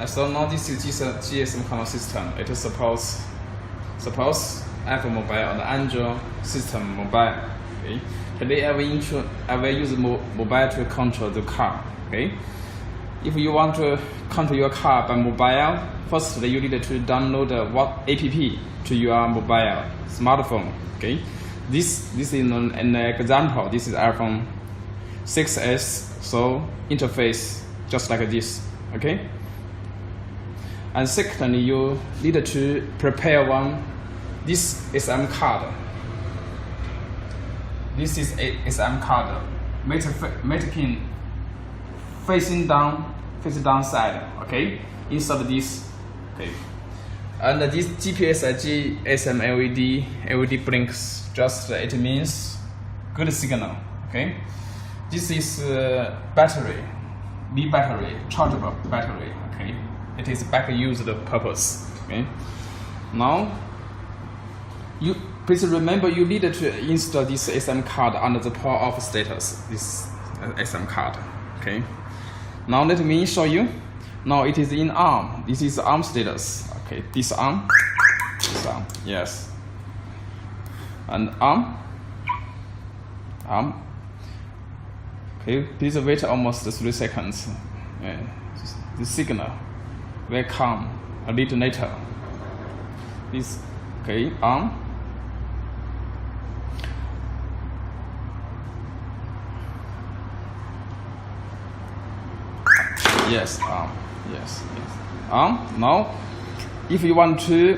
So now this is GSM cardot system. It supports iPhone mobile and Android system mobile. Okay. Today I will use mobile to control the car. Okay. If you want to control your car by mobile, first you need to download what app to your mobile smartphone. Okay. This is an example. This is iPhone 6s. So interface just like this. Okay. And secondly, you need to prepare this SM card. This is a SM card. Making facing down side. Okay. Insert this. Okay. And this GPS GSM LED blinks. Just it means good signal. Okay. This is battery, B battery, chargeable battery. Okay. It is back used purpose. Okay. Now, you please remember you need to install this SM card under the power off status. This SM card. Okay. Now let me show you. Now it is in ARM. This is ARM status. Okay. This ARM. Yes. And ARM. Okay. Please wait almost 3 seconds. The signal will come a little later. This, okay, ARM. Yes, ARM. Yes. ARM. Now, if you want to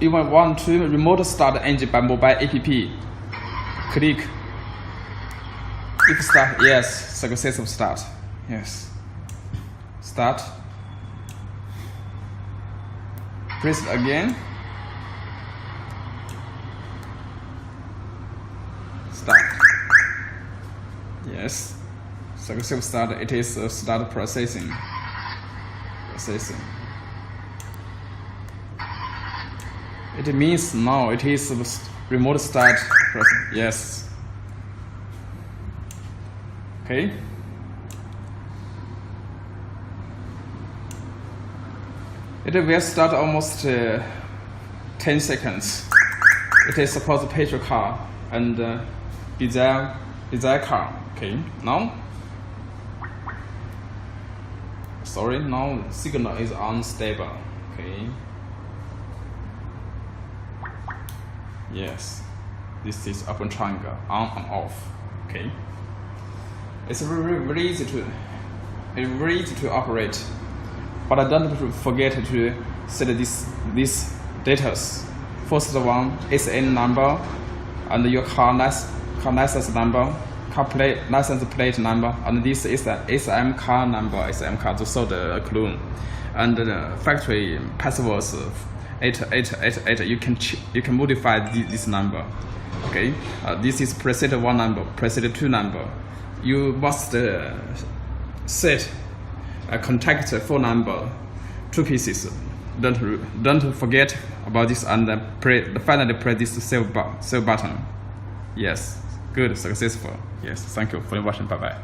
remote start engine by mobile app, click. If start, yes, successful start. Yes. Start. Press it again. Start. Yes. Successful start. It is start processing. It means now it is remote start process. Yes. Okay. It will start almost 10 seconds. It is supposed to petrol car and diesel car. Okay. Now, sorry. Now signal is unstable. Okay. Yes. This is open triangle on and off. Okay. It's very easy to operate. But don't forget to set these data. First one is SN number and your car license number, license plate number, and this is the SM car number, SM car to solve the clone, and the factory passwords 8888. You can modify this number. Okay, this is preset 1 number, preset 2 number. You must set a contact phone number, 2 pieces. Don't forget about this, and finally press this save button. Yes, good, successful. Yes, thank you for watching. Bye bye.